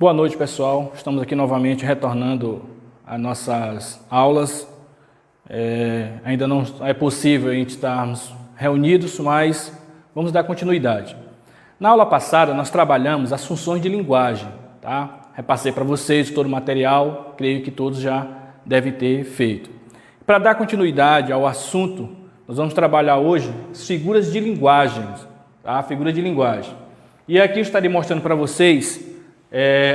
Boa noite, pessoal. Estamos aqui novamente retornando às nossas aulas. Ainda não é possível a gente estarmos reunidos, mas vamos dar continuidade. Na aula passada, nós trabalhamos as funções de linguagem, tá? Repassei para vocês todo o material, creio que todos já devem ter feito. Para dar continuidade ao assunto, nós vamos trabalhar hoje as figuras de linguagem, tá? Figuras de linguagem. E aqui eu estarei mostrando para vocês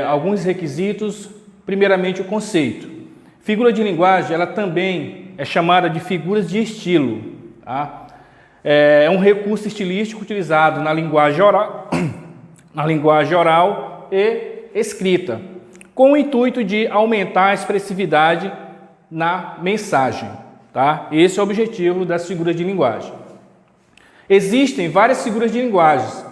alguns requisitos, primeiramente o conceito. Figura de linguagem, ela também é chamada de figuras de estilo, tá? É um recurso estilístico utilizado na linguagem oral e escrita, com o intuito de aumentar a expressividade na mensagem, tá? Esse é o objetivo das figuras de linguagem. Existem várias figuras de linguagem,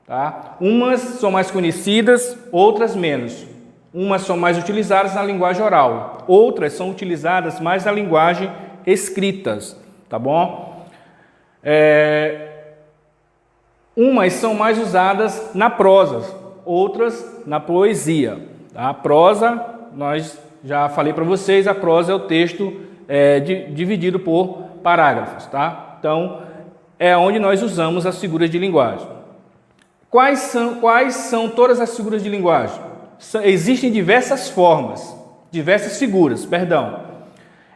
tá? Umas são mais conhecidas, outras menos. Umas são mais utilizadas na linguagem oral, outras são utilizadas mais na linguagem escritas, tá bom? Umas são mais usadas na prosa, outras na poesia. Tá? A prosa, nós já falei para vocês, a prosa é o texto dividido por parágrafos, tá? Então, é onde nós usamos as figuras de linguagem. Quais são todas as figuras de linguagem? Existem diversas formas, diversas figuras, perdão.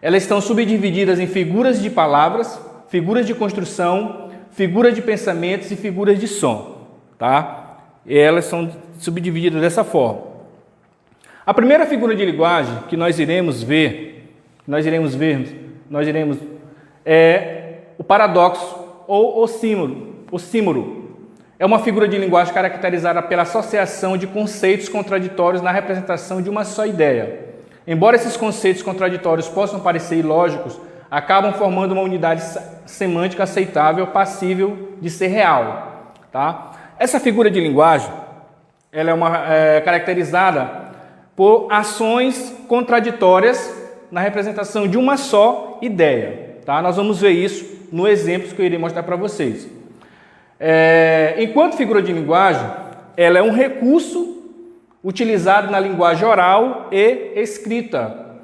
Elas estão subdivididas em figuras de palavras, figuras de construção, figuras de pensamentos e figuras de som, tá? E elas são subdivididas dessa forma. A primeira figura de linguagem que nós iremos ver é o paradoxo ou oxímoro. É uma figura de linguagem caracterizada pela associação de conceitos contraditórios na representação de uma só ideia. Embora esses conceitos contraditórios possam parecer ilógicos, acabam formando uma unidade semântica aceitável, passível de ser real, tá? Essa figura de linguagem, ela é caracterizada por ações contraditórias na representação de uma só ideia, tá? Nós vamos ver isso no exemplo que eu irei mostrar para vocês. Enquanto figura de linguagem, ela é um recurso utilizado na linguagem oral e escrita,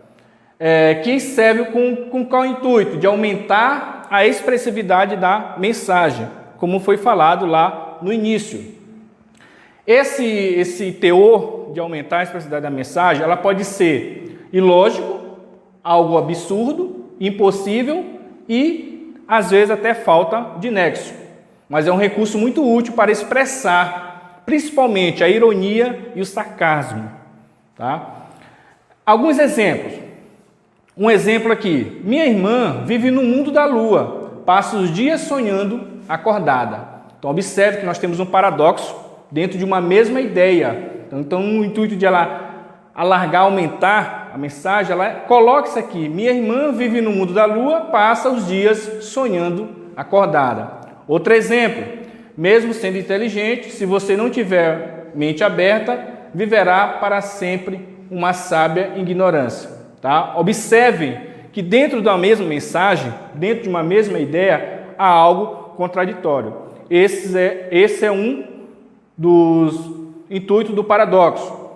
que serve com qual intuito? De aumentar a expressividade da mensagem, como foi falado lá no início. Esse teor de aumentar a expressividade da mensagem, ela pode ser ilógico, algo absurdo, impossível e, às vezes, até falta de nexo. Mas é um recurso muito útil para expressar, principalmente, a ironia e o sarcasmo, tá? Alguns exemplos. Um exemplo aqui. Minha irmã vive no mundo da lua, passa os dias sonhando acordada. Então, observe que nós temos um paradoxo dentro de uma mesma ideia. Então, no intuito de ela alargar, aumentar a mensagem, ela coloca isso aqui. Minha irmã vive no mundo da lua, passa os dias sonhando acordada. Outro exemplo. Mesmo sendo inteligente, se você não tiver mente aberta, viverá para sempre uma sábia ignorância. Tá? Observem que dentro da mesma mensagem, dentro de uma mesma ideia, há algo contraditório. Esse é um dos intuitos do paradoxo.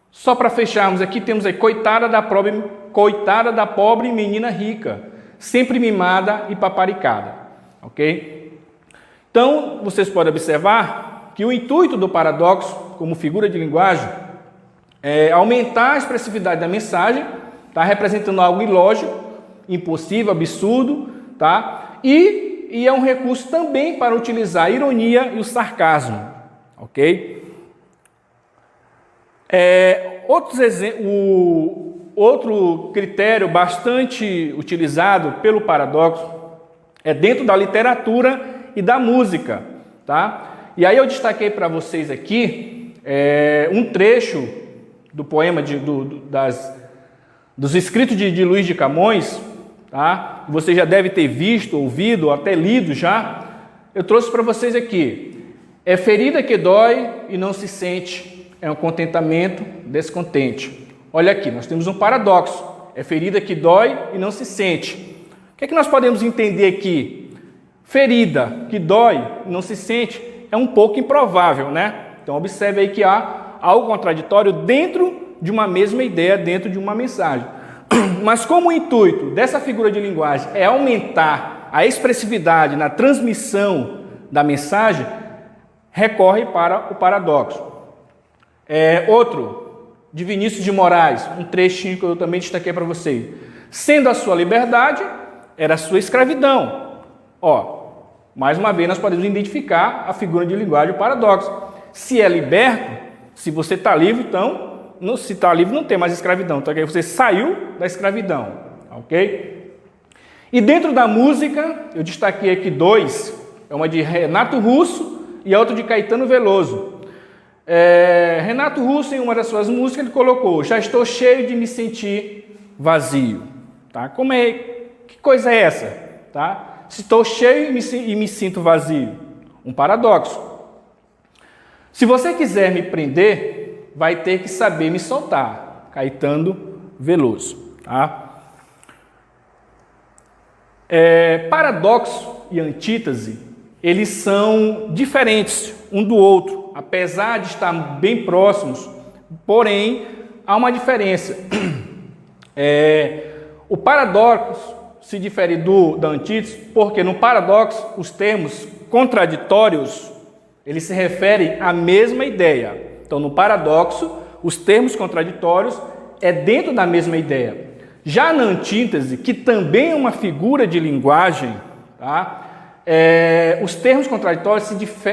Só para fecharmos aqui, temos aí, coitada da pobre menina rica, sempre mimada e paparicada. Ok? Então, vocês podem observar que o intuito do paradoxo, como figura de linguagem, é aumentar a expressividade da mensagem, tá? Representando algo ilógico, impossível, absurdo, tá? E é um recurso também para utilizar a ironia e o sarcasmo, ok? Outro critério bastante utilizado pelo paradoxo é dentro da literatura e da música, tá? E aí eu destaquei para vocês aqui um trecho do poema dos escritos de Luís de Camões, tá? Você já deve ter visto, ouvido, ou até lido já. Eu trouxe para vocês aqui. É ferida que dói e não se sente, é um contentamento descontente. Olha aqui, nós temos um paradoxo. É ferida que dói e não se sente. O que é que nós podemos entender aqui? Ferida que dói e não se sente é um pouco improvável, né? Então observe aí que há algo contraditório dentro de uma mesma ideia, dentro de uma mensagem. Mas como o intuito dessa figura de linguagem é aumentar a expressividade na transmissão da mensagem, recorre para o paradoxo. Outro, de Vinícius de Moraes, um trechinho que eu também destaquei para vocês. Sendo a sua liberdade, era a sua escravidão. Mais uma vez nós podemos identificar a figura de linguagem, o paradoxo. Se é liberto, se você está livre, então, se está livre não tem mais escravidão. Então você saiu da escravidão, ok? E dentro da música, eu destaquei aqui dois, uma de Renato Russo e a outra de Caetano Veloso. Renato Russo, em uma das suas músicas, ele colocou: já estou cheio de me sentir vazio. Tá? Que coisa é essa? Tá? Se estou cheio e me sinto vazio. Um paradoxo. Se você quiser me prender, vai ter que saber me soltar. Caetano Veloso. Tá? Paradoxo e antítese, eles são diferentes um do outro, apesar de estar bem próximos, porém, há uma diferença. O paradoxo se difere da antítese, porque no paradoxo os termos contraditórios, eles se referem à mesma ideia. Então, no paradoxo, os termos contraditórios é dentro da mesma ideia. Já na antítese, que também é uma figura de linguagem, tá? Os termos contraditórios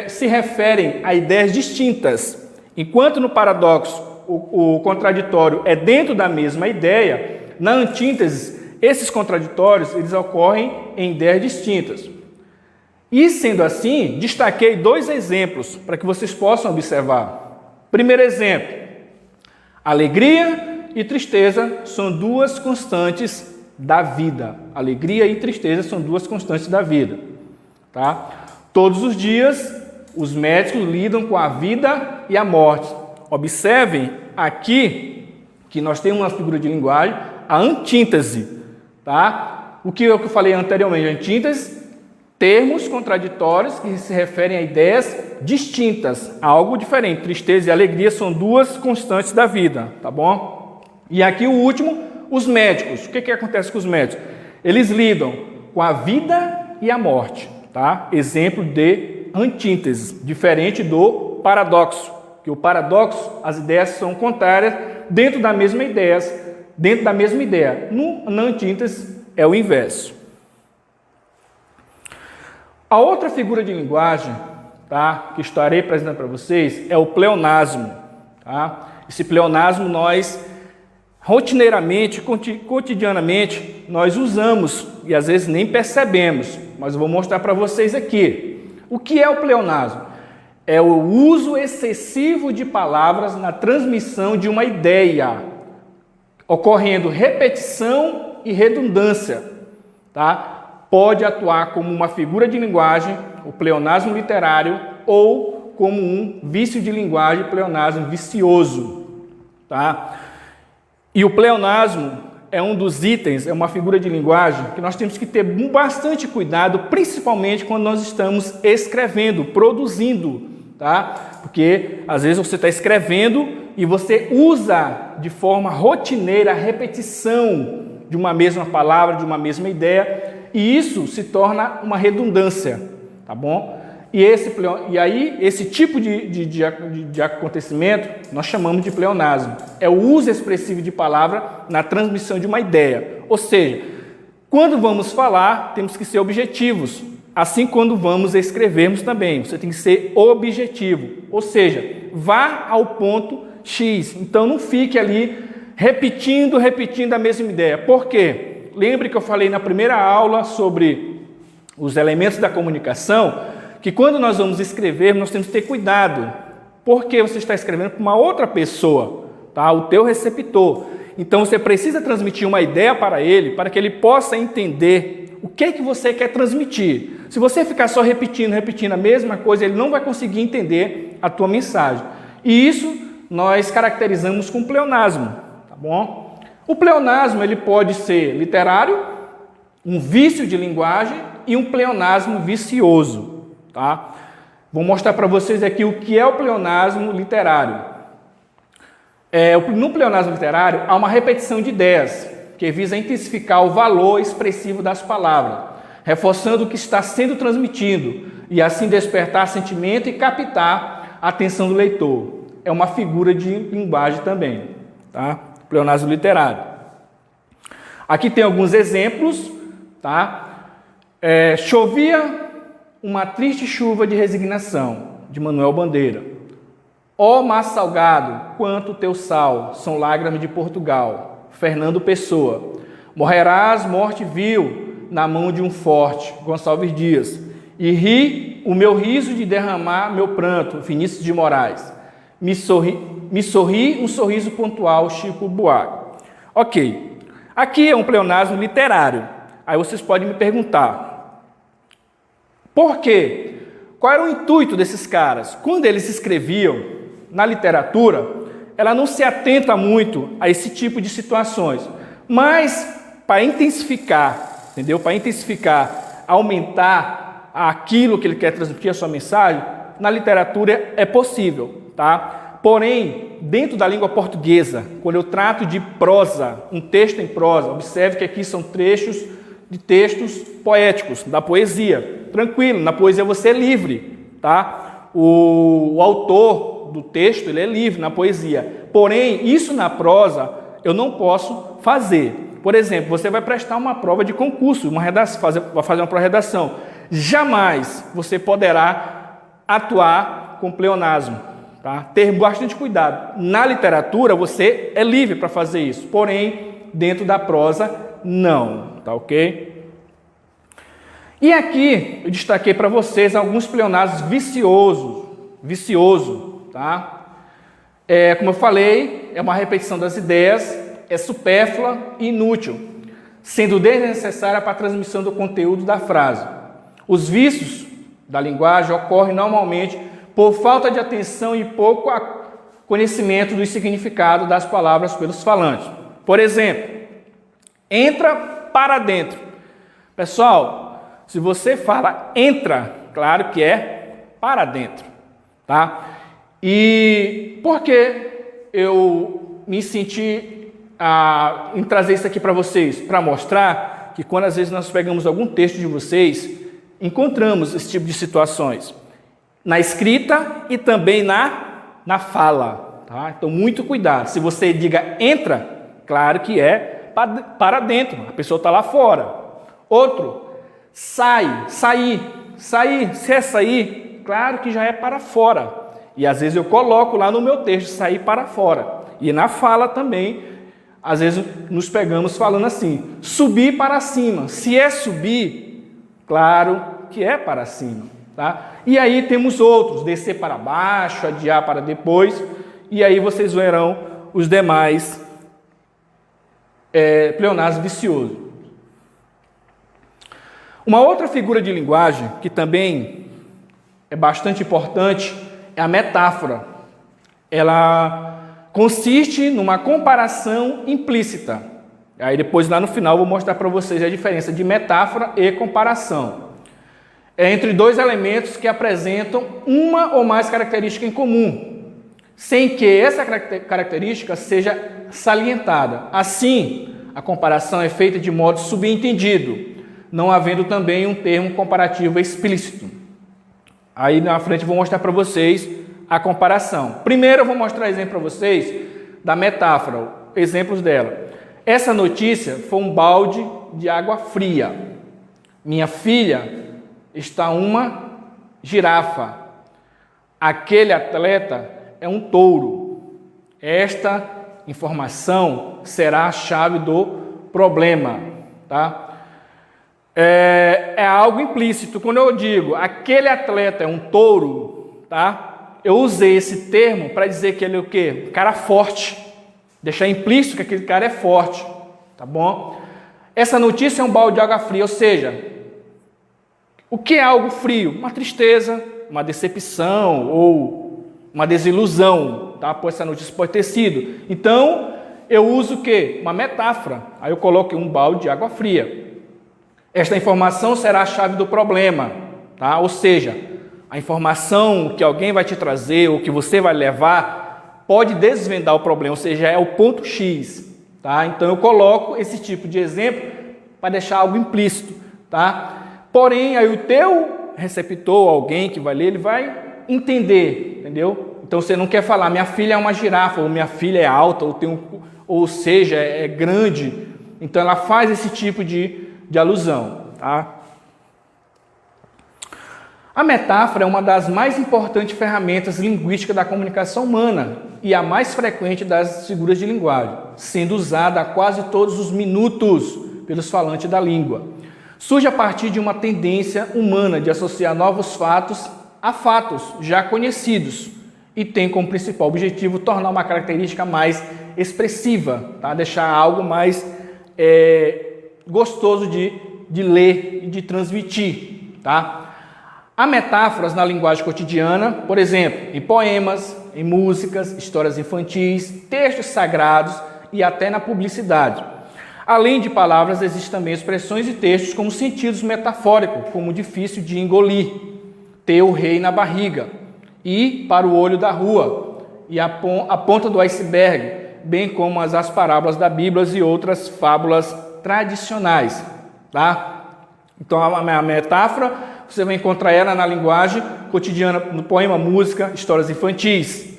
se referem a ideias distintas. Enquanto no paradoxo o contraditório é dentro da mesma ideia, na antítese esses contraditórios eles ocorrem em ideias distintas. E sendo assim, destaquei dois exemplos para que vocês possam observar. Primeiro exemplo: alegria e tristeza são duas constantes da vida. Alegria e tristeza são duas constantes da vida. Tá? Todos os dias, os médicos lidam com a vida e a morte. Observem aqui que nós temos uma figura de linguagem, a antítese. Tá? O que eu falei anteriormente, antítese, termos contraditórios que se referem a ideias distintas, algo diferente. Tristeza e alegria são duas constantes da vida, tá bom? E aqui o último, os médicos. O que acontece com os médicos? Eles lidam com a vida e a morte, tá? Exemplo de antítese, diferente do paradoxo, que o paradoxo, as ideias são contrárias dentro da mesma ideia. Na antítese é o inverso. A outra figura de linguagem, tá, que estarei apresentando para vocês é o pleonasmo. Tá? Esse pleonasmo nós, rotineiramente, cotidianamente, nós usamos e às vezes nem percebemos, mas eu vou mostrar para vocês aqui. O que é o pleonasmo? É o uso excessivo de palavras na transmissão de uma ideia, ocorrendo repetição e redundância, tá? Pode atuar como uma figura de linguagem, o pleonasmo literário, ou como um vício de linguagem, pleonasmo vicioso. Tá? E o pleonasmo é um dos itens, é uma figura de linguagem que nós temos que ter bastante cuidado, principalmente quando nós estamos escrevendo, produzindo. Tá? Porque às vezes você está escrevendo e você usa de forma rotineira a repetição de uma mesma palavra, de uma mesma ideia, e isso se torna uma redundância, tá bom? E aí, esse tipo de acontecimento nós chamamos de pleonasmo. É o uso expressivo de palavra na transmissão de uma ideia. Ou seja, quando vamos falar, temos que ser objetivos. Assim, quando vamos escrevermos também, você tem que ser objetivo. Ou seja, vá ao ponto X. Então, não fique ali repetindo a mesma ideia. Por quê? Lembre que eu falei na primeira aula sobre os elementos da comunicação, que quando nós vamos escrever, nós temos que ter cuidado, porque você está escrevendo para uma outra pessoa, tá? O teu receptor. Então, você precisa transmitir uma ideia para ele, para que ele possa entender o que é que você quer transmitir. Se você ficar só repetindo a mesma coisa, ele não vai conseguir entender a tua mensagem. E isso nós caracterizamos com pleonasmo, tá bom? O pleonasmo ele pode ser literário, um vício de linguagem e um pleonasmo vicioso. Tá? Vou mostrar para vocês aqui o que é o pleonasmo literário. No pleonasmo literário, há uma repetição de ideias, que visa intensificar o valor expressivo das palavras, reforçando o que está sendo transmitido, e assim despertar sentimento e captar a atenção do leitor. É uma figura de linguagem também, tá? Pleonasmo literário. Aqui tem alguns exemplos, tá? Chovia uma triste chuva de resignação, de Manuel Bandeira. Ó mar salgado, quanto teu sal, são lágrimas de Portugal, Fernando Pessoa. Morrerás morte vil, na mão de um forte, Gonçalves Dias. E ri o meu riso de derramar meu pranto, Vinícius de Moraes. Me sorri um sorriso pontual, Chico Buarque. Ok, aqui é um pleonasmo literário. Aí vocês podem me perguntar, por quê? Qual era o intuito desses caras? Quando eles escreviam na literatura, ela não se atenta muito a esse tipo de situações. Mas, para intensificar, entendeu? Para intensificar, aumentar aquilo que ele quer transmitir, a sua mensagem, na literatura é possível, tá? Porém, dentro da língua portuguesa, quando eu trato de prosa, um texto em prosa, observe que aqui são trechos de textos poéticos, da poesia. Tranquilo, na poesia você é livre, tá? O autor do texto, ele é livre na poesia. Porém, isso na prosa eu não posso fazer. Por exemplo, você vai prestar uma prova de concurso, vai fazer uma pró-redação. Jamais você poderá atuar com pleonasmo, tá? Ter bastante cuidado. Na literatura, você é livre para fazer isso, porém, dentro da prosa, não, tá ok? E aqui, eu destaquei para vocês alguns pleonasmos vicioso, tá? Como eu falei, é uma repetição das ideias, é supérflua e inútil, sendo desnecessária para a transmissão do conteúdo da frase. Os vícios da linguagem ocorrem normalmente por falta de atenção e pouco conhecimento do significado das palavras pelos falantes. Por exemplo, entra para dentro. Pessoal, se você fala entra, claro que é para dentro, tá? E por que eu me senti em trazer isso aqui para vocês? Para mostrar que quando às vezes nós pegamos algum texto de vocês, encontramos esse tipo de situações na escrita e também na fala, tá? Então, muito cuidado. Se você diga entra, claro que é para dentro, a pessoa está lá fora. Outro, sair. Se é sair, claro que já é para fora. E às vezes eu coloco lá no meu texto, sair para fora. E na fala também, às vezes nos pegamos falando assim, subir para cima. Se é subir, claro que é para cima, tá? E aí temos outros, descer para baixo, adiar para depois, e aí vocês verão os demais pleonasmos viciosos. Uma outra figura de linguagem que também é bastante importante é a metáfora. Ela consiste numa comparação implícita. Aí depois lá no final eu vou mostrar para vocês a diferença de metáfora e comparação. É entre dois elementos que apresentam uma ou mais características em comum, sem que essa característica seja salientada. Assim, a comparação é feita de modo subentendido, não havendo também um termo comparativo explícito. Aí na frente eu vou mostrar para vocês a comparação. Primeiro eu vou mostrar exemplo para vocês da metáfora, exemplos dela. Essa notícia foi um balde de água fria. Minha filha está uma girafa. Aquele atleta é um touro. Esta informação será a chave do problema, tá? É algo implícito. Quando eu digo aquele atleta é um touro, tá? Eu usei esse termo para dizer que ele é o quê? Um cara forte. Deixar implícito que aquele cara é forte, tá bom? Essa notícia é um balde de água fria, ou seja, o que é algo frio? Uma tristeza, uma decepção ou uma desilusão, tá? Pois essa notícia pode ter sido. Então, eu uso o quê? Uma metáfora. Aí eu coloco um balde de água fria. Esta informação será a chave do problema, tá? Ou seja, a informação que alguém vai te trazer ou que você vai levar pode desvendar o problema, ou seja, é o ponto X, tá? Então eu coloco esse tipo de exemplo para deixar algo implícito, tá? Porém, aí o teu receptor, alguém que vai ler, ele vai entender, entendeu? Então você não quer falar, minha filha é uma girafa, ou minha filha é alta, ou seja, é grande. Então ela faz esse tipo de alusão, tá? A metáfora é uma das mais importantes ferramentas linguísticas da comunicação humana e a mais frequente das figuras de linguagem, sendo usada a quase todos os minutos pelos falantes da língua. Surge a partir de uma tendência humana de associar novos fatos a fatos já conhecidos e tem como principal objetivo tornar uma característica mais expressiva, tá? Deixar algo mais gostoso de ler e de transmitir, tá? Há metáforas na linguagem cotidiana, por exemplo, em poemas, em músicas, histórias infantis, textos sagrados e até na publicidade. Além de palavras, existem também expressões e textos como sentidos metafóricos, como difícil de engolir, ter o rei na barriga, ir para o olho da rua e a ponta do iceberg, bem como as parábolas da Bíblia e outras fábulas tradicionais, tá? Então a metáfora você vai encontrar ela na linguagem cotidiana, no poema, música, histórias infantis,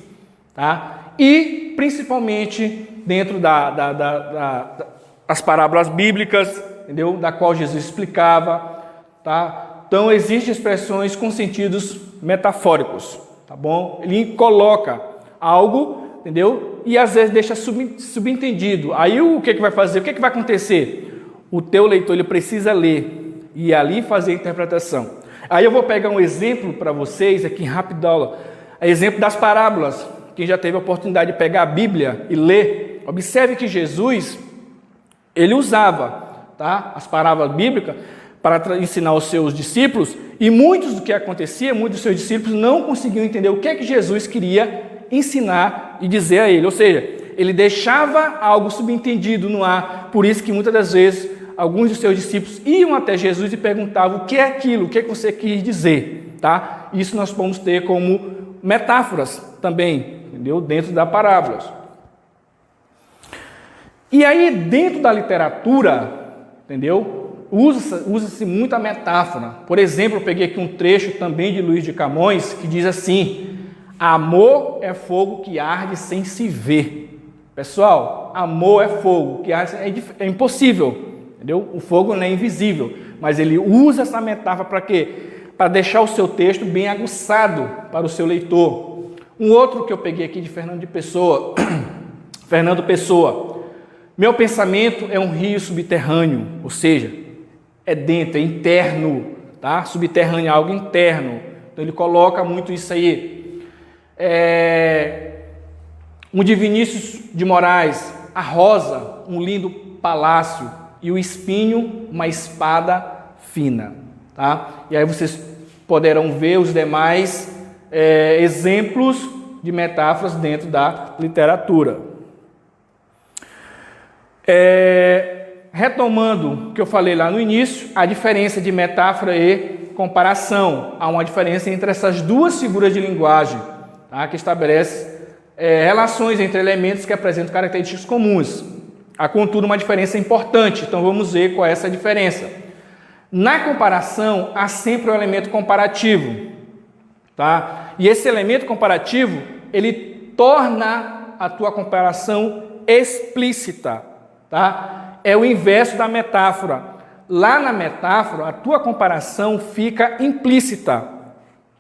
tá? E principalmente dentro das parábolas bíblicas, entendeu? Da qual Jesus explicava, tá? Então existem expressões com sentidos metafóricos, tá bom? Ele coloca algo, entendeu? E às vezes deixa subentendido. Aí o que vai fazer? O que vai acontecer? O teu leitor ele precisa ler e ali fazer a interpretação. Aí eu vou pegar um exemplo para vocês aqui rapidão, exemplo das parábolas. Quem já teve a oportunidade de pegar a Bíblia e ler, observe que Jesus, ele usava, tá, as parábolas bíblicas para ensinar aos seus discípulos, e muitos dos seus discípulos não conseguiam entender o que é que Jesus queria ensinar e dizer a ele, ou seja, ele deixava algo subentendido no ar, por isso que muitas das vezes alguns dos seus discípulos iam até Jesus e perguntavam o que é aquilo, o que é que você quis dizer, tá? Isso nós podemos ter como metáforas também, entendeu? Dentro da parábolas. E aí, dentro da literatura, entendeu? Usa-se muita metáfora. Por exemplo, eu peguei aqui um trecho também de Luís de Camões, que diz assim: amor é fogo que arde sem se ver. Pessoal, amor é fogo que arde, é impossível. Entendeu? O fogo não é invisível, mas ele usa essa metáfora para quê? Para deixar o seu texto bem aguçado para o seu leitor. Um outro que eu peguei aqui de Fernando Pessoa. Meu pensamento é um rio subterrâneo, ou seja, é dentro, é interno, tá? Subterrâneo é algo interno. Então ele coloca muito isso aí. Um de Vinícius de Moraes, a rosa, um lindo palácio, e o espinho, uma espada fina, tá? E aí vocês poderão ver os demais exemplos de metáforas dentro da literatura. Retomando o que eu falei lá no início, a diferença de metáfora e comparação. Há uma diferença entre essas duas figuras de linguagem, tá? Que estabelece relações entre elementos que apresentam características comuns. Há, contudo, uma diferença importante, então vamos ver qual é essa diferença. Na comparação, há sempre um elemento comparativo, tá? E esse elemento comparativo, ele torna a tua comparação explícita, tá? É o inverso da metáfora. Lá na metáfora, a tua comparação fica implícita.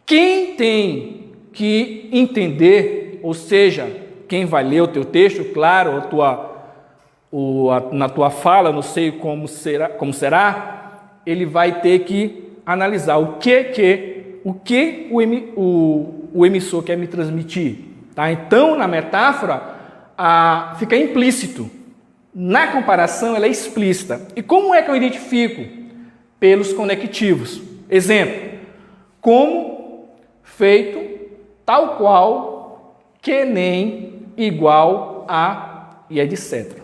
Quem tem que entender, ou seja, quem vai ler o teu texto, claro, na tua fala, não sei como será, ele vai ter que analisar o que o emissor quer me transmitir, tá? Então, na metáfora, fica implícito. Na comparação, ela é explícita. E como é que eu identifico? Pelos conectivos. Exemplo: como, feito, tal qual, que nem, igual a e etc.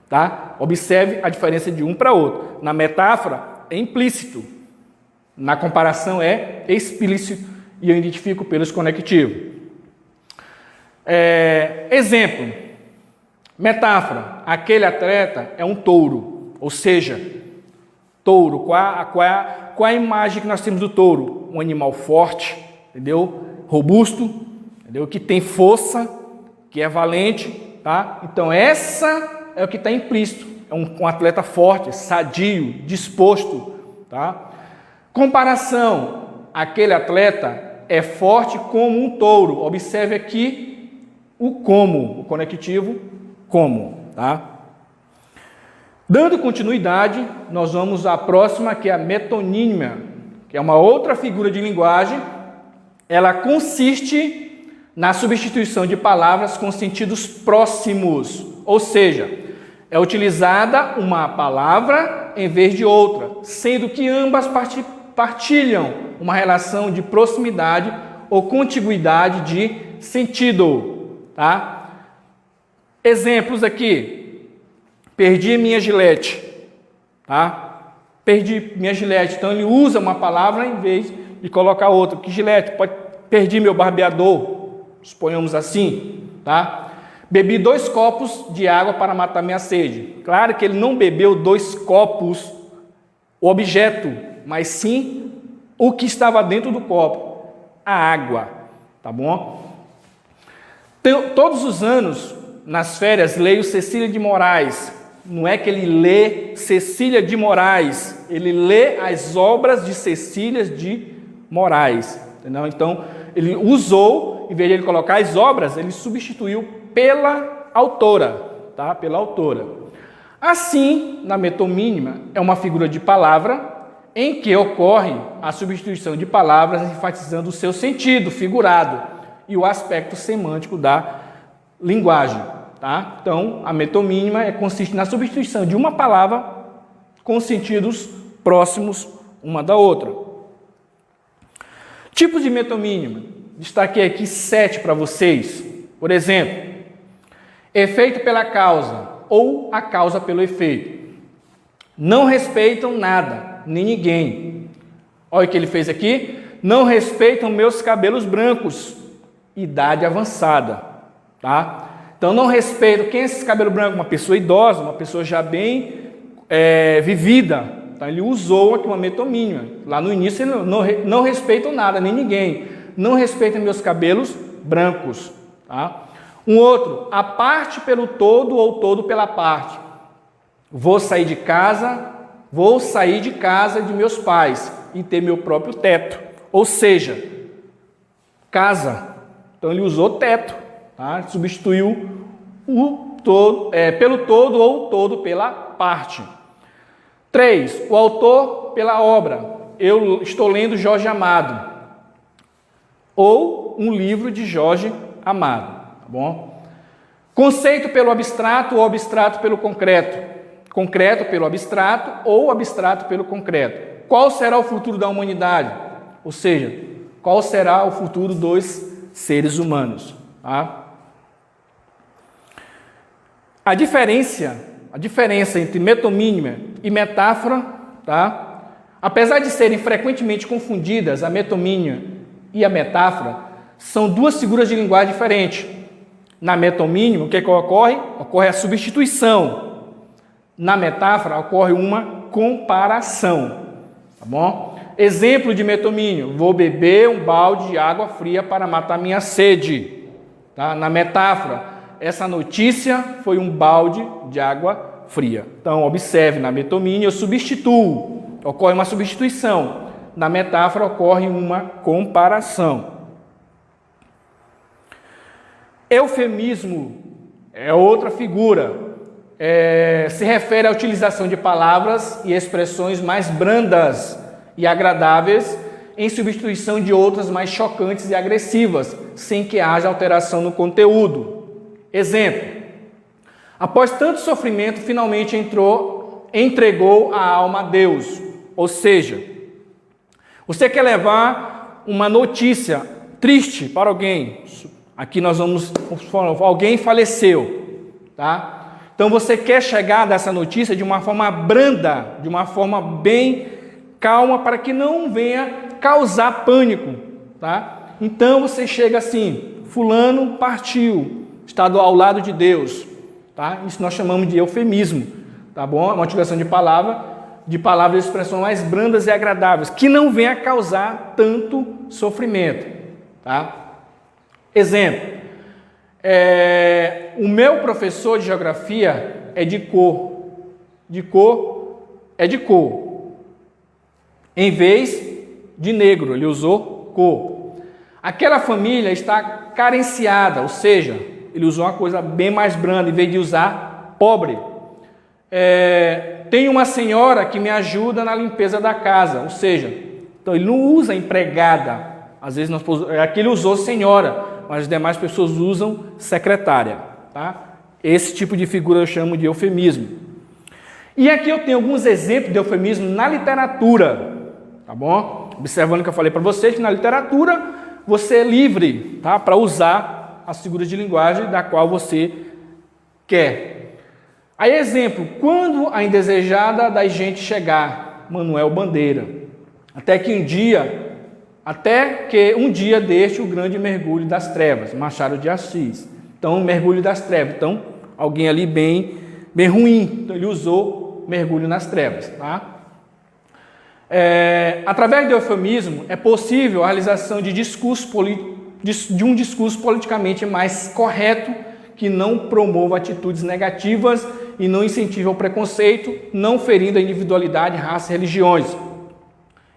Tá? Observe a diferença de um para outro. Na metáfora é implícito, na comparação é explícito e eu identifico pelos conectivos. Exemplo, metáfora, aquele atleta é um touro, ou seja, touro, qual é a imagem que nós temos do touro? Um animal forte, entendeu? Robusto, entendeu? Que tem força, que é valente, tá? Então essa é o que está implícito, é um atleta forte, sadio, disposto, tá? Comparação, aquele atleta é forte como um touro. Observe aqui o como, o conectivo como, tá? Dando continuidade, nós vamos à próxima, que é a metonímia, que é uma outra figura de linguagem. Ela consiste na substituição de palavras com sentidos próximos, ou seja, é utilizada uma palavra em vez de outra, sendo que ambas partilham uma relação de proximidade ou contiguidade de sentido, tá? Exemplos aqui. Perdi minha gilete, tá? Perdi minha gilete. Então ele usa uma palavra em vez de colocar outra. Que gilete? Perdi meu barbeador, suponhamos assim, tá? Bebi 2 copos de água para matar minha sede. Claro que ele não bebeu 2 copos, o objeto, mas sim o que estava dentro do copo, a água, tá bom? Todos os anos, nas férias, leio Cecília de Moraes. Não é que ele lê Cecília de Moraes, ele lê as obras de Cecília de Moraes, entendeu? Então, ele usou, em vez de ele colocar as obras, ele substituiu pela autora, tá? Pela autora. Assim, na metomínima, é uma figura de palavra em que ocorre a substituição de palavras enfatizando o seu sentido figurado e o aspecto semântico da linguagem, tá? Então, a metomínima consiste na substituição de uma palavra com sentidos próximos uma da outra. Tipos de metomínima. Destaquei aqui 7 para vocês. Por exemplo, efeito pela causa ou a causa pelo efeito. Não respeitam nada, nem ninguém. Olha o que ele fez aqui. Não respeitam meus cabelos brancos. Idade avançada, tá? Então não respeitam. Quem é esse cabelo branco? Uma pessoa idosa, uma pessoa já bem vivida. Então ele usou aqui uma metomínima. Lá no início ele não respeitam nada, nem ninguém. Não respeitam meus cabelos brancos, tá? Um outro, a parte pelo todo ou todo pela parte. Vou sair de casa de meus pais e ter meu próprio teto. Ou seja, casa. Então ele usou teto, tá? Substituiu o todo, pelo todo ou todo pela parte. 3, o autor pela obra. Eu estou lendo Jorge Amado. Ou um livro de Jorge Amado. Tá bom? Conceito pelo abstrato ou abstrato pelo concreto. Concreto pelo abstrato ou abstrato pelo concreto. Qual será o futuro da humanidade? Ou seja, qual será o futuro dos seres humanos? Tá? A diferença entre metomínima e metáfora, tá? Apesar de serem frequentemente confundidas, a metomínima e a metáfora são duas figuras de linguagem diferentes. Na metomínima, o que ocorre? Ocorre a substituição. Na metáfora, ocorre uma comparação. Tá bom? Exemplo de metomínima: vou beber um balde de água fria para matar minha sede. Tá? Na metáfora, essa notícia foi um balde de água fria. Então, observe, na metomínima eu substituo. Ocorre uma substituição. Na metáfora, ocorre uma comparação. Eufemismo é outra figura. Se refere à utilização de palavras e expressões mais brandas e agradáveis em substituição de outras mais chocantes e agressivas, sem que haja alteração no conteúdo. Exemplo: após tanto sofrimento, finalmente entregou a alma a Deus. Ou seja, você quer levar uma notícia triste para alguém. Aqui nós vamos falar, alguém faleceu, tá? Então você quer chegar dessa notícia de uma forma branda, de uma forma bem calma, para que não venha causar pânico, tá? Então você chega assim: fulano partiu, está ao lado de Deus. Tá? Isso nós chamamos de eufemismo, tá bom? É uma utilização de palavras e expressões mais brandas e agradáveis, que não venha a causar tanto sofrimento. Tá? Exemplo, o meu professor de geografia é de cor, em vez de negro, ele usou cor. Aquela família está carenciada, ou seja, ele usou uma coisa bem mais branda, em vez de usar pobre. Tem uma senhora que me ajuda na limpeza da casa, ou seja, então ele não usa empregada. Às vezes aqui ele usou senhora, mas as demais pessoas usam secretária. Tá? Esse tipo de figura eu chamo de eufemismo. E aqui eu tenho alguns exemplos de eufemismo na literatura, tá bom? Observando que eu falei para vocês que na literatura você é livre, tá? Para usar as figuras de linguagem da qual você quer. Aí, exemplo, quando a indesejada da gente chegar, Manuel Bandeira, até que um dia deixe o grande mergulho das trevas, Machado de Assis. Então, mergulho das trevas. Então, alguém ali bem ruim. Então, ele usou mergulho nas trevas. Tá? Através do eufemismo, é possível a realização de um discurso politicamente mais correto, que não promova atitudes negativas e não incentiva o preconceito, não ferindo a individualidade, raça e religiões.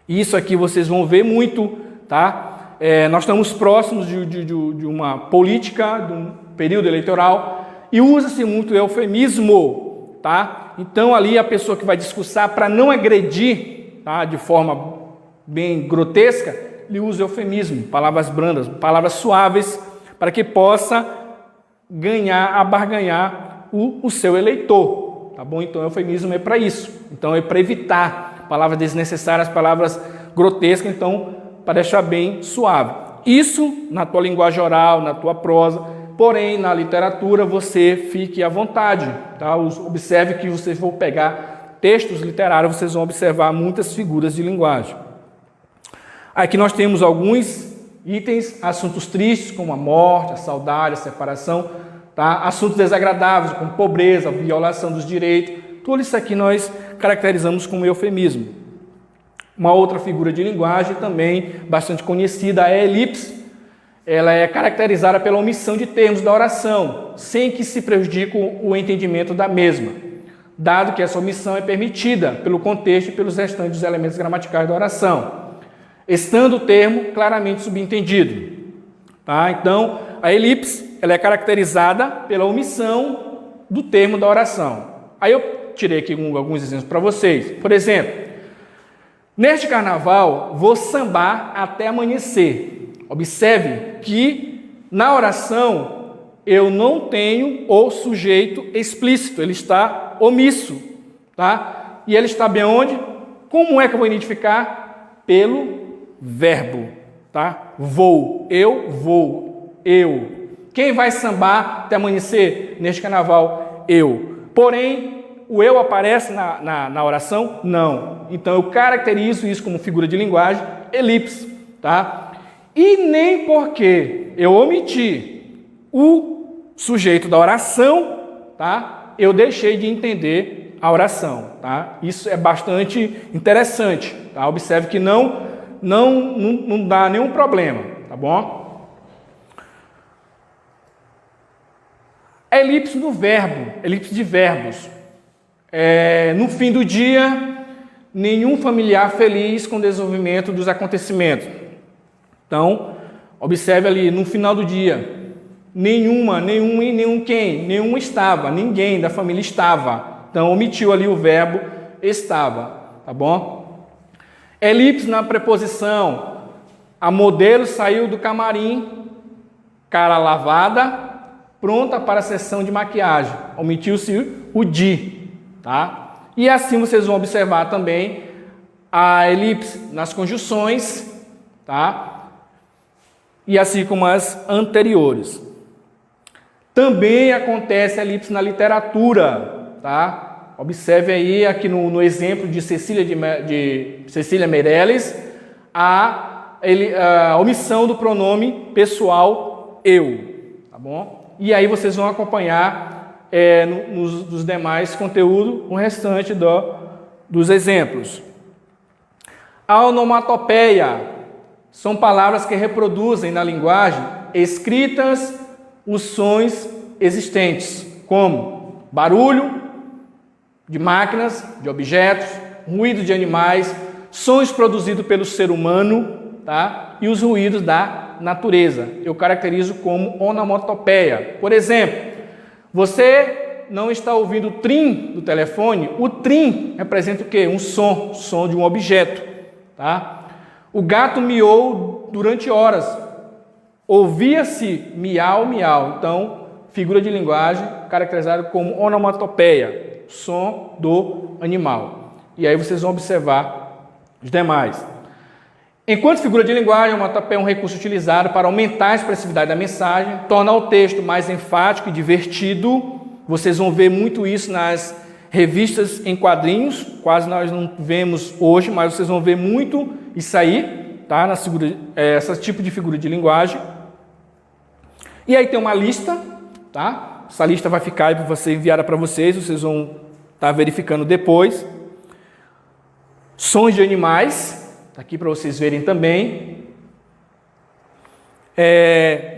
Isso aqui vocês vão ver muito, tá? Nós estamos próximos de uma política, de um período eleitoral, e usa-se muito o eufemismo, tá? Então ali a pessoa que vai discursar, para não agredir, tá, de forma bem grotesca, ele usa eufemismo, palavras brandas, palavras suaves, para que possa barganhar o seu eleitor, tá bom? Então, o eufemismo é para isso. Então, é para evitar palavras desnecessárias, palavras grotescas, então, para deixar bem suave. Isso na tua linguagem oral, na tua prosa, porém, na literatura, você fique à vontade, tá? Observe que você for pegar textos literários, vocês vão observar muitas figuras de linguagem. Aqui nós temos alguns itens, assuntos tristes, como a morte, a saudade, a separação, tá? Assuntos desagradáveis, como pobreza, violação dos direitos, tudo isso aqui nós caracterizamos como eufemismo. Uma outra figura de linguagem também bastante conhecida é a elipse. Ela é caracterizada pela omissão de termos da oração, sem que se prejudique o entendimento da mesma, dado que essa omissão é permitida pelo contexto e pelos restantes elementos gramaticais da oração, estando o termo claramente subentendido. Tá? Então, a elipse ela é caracterizada pela omissão do termo da oração. Aí eu tirei aqui alguns exemplos para vocês. Por exemplo, neste carnaval, vou sambar até amanhecer. Observe que na oração eu não tenho o sujeito explícito, ele está omisso. Tá? E ele está bem onde? Como é que eu vou identificar? Pelo verbo, tá? Vou, eu. Quem vai sambar até amanhecer neste carnaval? Eu. Porém, o eu aparece na oração? Não. Então, eu caracterizo isso como figura de linguagem, elipse, tá? E nem porque eu omiti o sujeito da oração, tá? Eu deixei de entender a oração, tá? Isso é bastante interessante, tá? Observe que não dá nenhum problema, tá bom? A elipse do verbo, elipse de verbos. No fim do dia, nenhum familiar feliz com o desenvolvimento dos acontecimentos. Então, observe ali, no final do dia, nenhum estava, ninguém da família estava. Então, omitiu ali o verbo estava, tá bom? Elipse na preposição. A modelo saiu do camarim, cara lavada, pronta para a sessão de maquiagem. Omitiu-se o de, tá? E assim vocês vão observar também a elipse nas conjunções, tá? E assim como as anteriores. Também acontece a elipse na literatura, tá? Observe aí aqui no exemplo de Cecília Meirelles, a omissão do pronome pessoal eu, tá bom? E aí vocês vão acompanhar nos demais conteúdos o restante dos exemplos. A onomatopeia são palavras que reproduzem na linguagem escritas os sons existentes, como barulho de máquinas, de objetos, ruído de animais, sons produzidos pelo ser humano, tá? E os ruídos da natureza. Eu caracterizo como onomatopeia. Por exemplo, você não está ouvindo o trim do telefone, o trim representa o quê? Um som de um objeto, tá? O gato miou durante horas, ouvia-se miau, miau. Então, figura de linguagem caracterizada como onomatopeia, som do animal. E aí vocês vão observar os demais. Enquanto figura de linguagem, a onomatopeia é um recurso utilizado para aumentar a expressividade da mensagem, tornar o texto mais enfático e divertido. Vocês vão ver muito isso nas revistas em quadrinhos, quase nós não vemos hoje, mas vocês vão ver muito isso aí, tá? Esse tipo de figura de linguagem. E aí tem uma lista, tá? Essa lista vai ficar aí para você enviada para vocês vão estar verificando depois. Sons de animais. Está aqui para vocês verem também.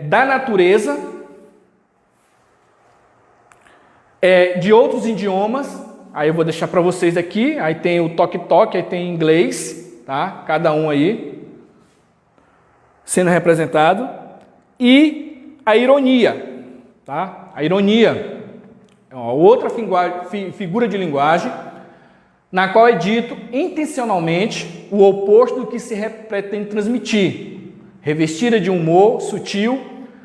Da natureza. De outros idiomas. Aí eu vou deixar para vocês aqui. Aí tem o toque-toque, aí tem inglês. Tá? Cada um aí sendo representado. E a ironia. Tá? A ironia é uma outra figura de linguagem na qual é dito intencionalmente o oposto do que se pretende transmitir. Revestida de humor sutil,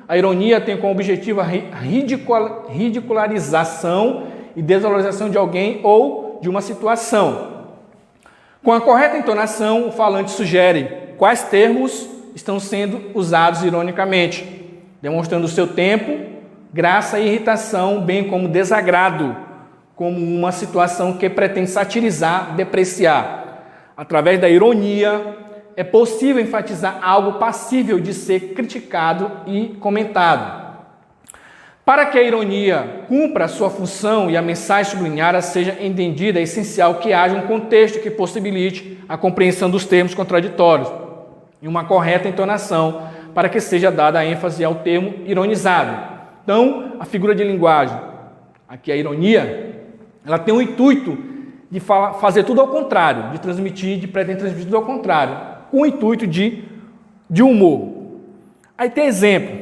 a ironia tem como objetivo a ridicularização e desvalorização de alguém ou de uma situação. Com a correta entonação, o falante sugere quais termos estão sendo usados ironicamente, demonstrando o seu tempo, graça e irritação, bem como desagrado, como uma situação que pretende satirizar, depreciar. Através da ironia, é possível enfatizar algo passível de ser criticado e comentado. Para que a ironia cumpra a sua função e a mensagem sublinhada seja entendida, é essencial que haja um contexto que possibilite a compreensão dos termos contraditórios e uma correta entonação para que seja dada ênfase ao termo ironizado. Então, a figura de linguagem, aqui a ironia, ela tem o intuito de fazer tudo ao contrário, de pretender transmitir tudo ao contrário, com o intuito de humor. Aí tem exemplo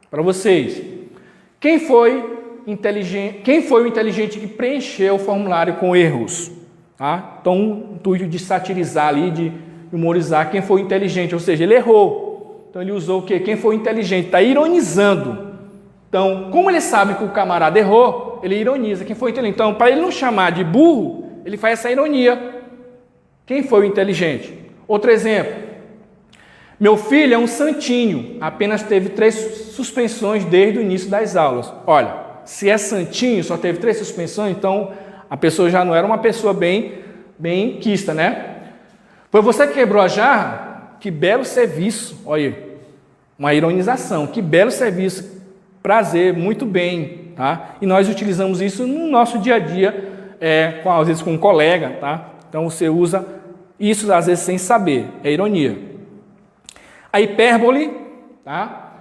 para vocês. Quem foi o inteligente que preencheu o formulário com erros? Tá? Então, o intuito de satirizar ali, de humorizar quem foi inteligente, ou seja, ele errou. Então, ele usou o quê? Quem foi inteligente, está ironizando. Então, como ele sabe que o camarada errou, ele ironiza. Quem foi inteligente? Então, para ele não chamar de burro, ele faz essa ironia. Quem foi o inteligente? Outro exemplo. Meu filho é um santinho, apenas teve 3 suspensões desde o início das aulas. Olha, se é santinho, só teve 3 suspensões, então a pessoa já não era uma pessoa bem quista, né? Foi você que quebrou a jarra? Que belo serviço. Olha aí, uma ironização. Que belo serviço. Prazer, muito bem, tá? E nós utilizamos isso no nosso dia a dia, às vezes com um colega, tá? Então você usa isso às vezes sem saber, é ironia. A hipérbole, tá?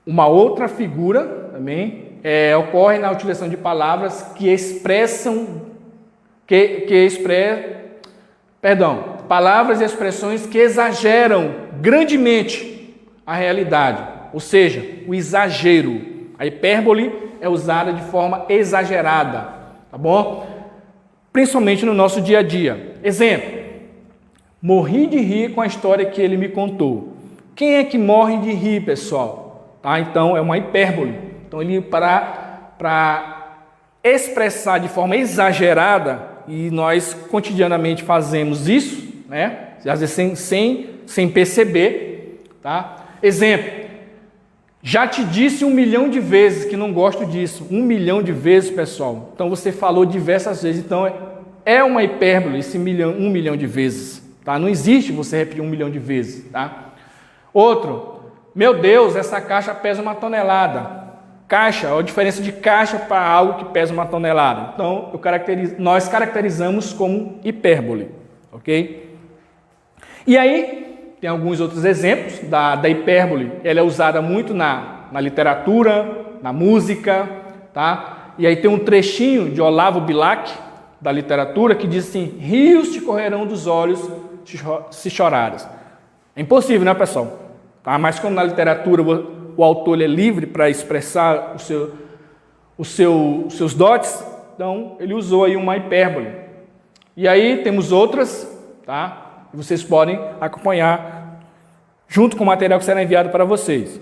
Uma outra figura também, ocorre na utilização de palavras que expressam, palavras e expressões que exageram grandemente a realidade, ou seja, o exagero. A hipérbole é usada de forma exagerada, tá bom? Principalmente no nosso dia a dia. Exemplo, morri de rir com a história que ele me contou. Quem é que morre de rir, pessoal? Tá? Então, é uma hipérbole. Então, ele para expressar de forma exagerada, e nós cotidianamente fazemos isso, né? Às vezes sem perceber, tá? Exemplo, já te disse 1 milhão de vezes que não gosto disso. 1 milhão de vezes, pessoal. Então, você falou diversas vezes. Então, é uma hipérbole esse 1 milhão de vezes. Tá? Não existe você repetir 1 milhão de vezes. Tá? Outro, Meu Deus, essa caixa pesa 1 tonelada. Caixa, a diferença de caixa para algo que pesa 1 tonelada. Então, nós caracterizamos como hipérbole, ok? E aí, tem alguns outros exemplos da hipérbole. Ela é usada muito na literatura, na música, tá? E aí tem um trechinho de Olavo Bilac, da literatura, que diz assim: rios te correrão dos olhos se chorares. É impossível, né, pessoal? Tá? Mas como na literatura o autor ele é livre para expressar os seus dotes, então ele usou aí uma hipérbole. E aí temos outras, tá? Vocês podem acompanhar junto com o material que será enviado para vocês.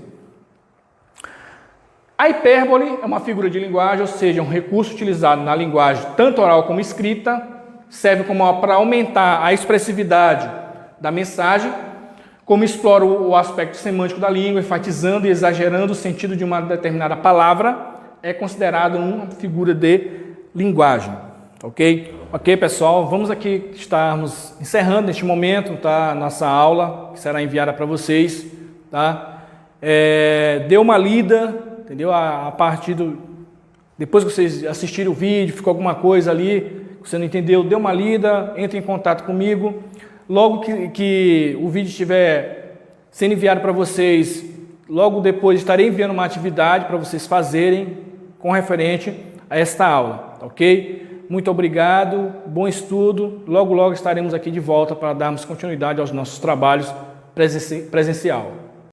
A hipérbole é uma figura de linguagem, ou seja, um recurso utilizado na linguagem tanto oral como escrita, serve para aumentar a expressividade da mensagem, como explora o aspecto semântico da língua, enfatizando e exagerando o sentido de uma determinada palavra, é considerado uma figura de linguagem, ok? Ok, pessoal, vamos aqui estarmos encerrando neste momento, tá? Nossa aula, que será enviada para vocês, tá? Dê uma lida, entendeu? A partir depois que vocês assistirem o vídeo, ficou alguma coisa ali que você não entendeu, dê uma lida, entre em contato comigo. Logo que o vídeo estiver sendo enviado para vocês, logo depois estarei enviando uma atividade para vocês fazerem com referente a esta aula, ok? Muito obrigado, bom estudo. Logo estaremos aqui de volta para darmos continuidade aos nossos trabalhos presencial.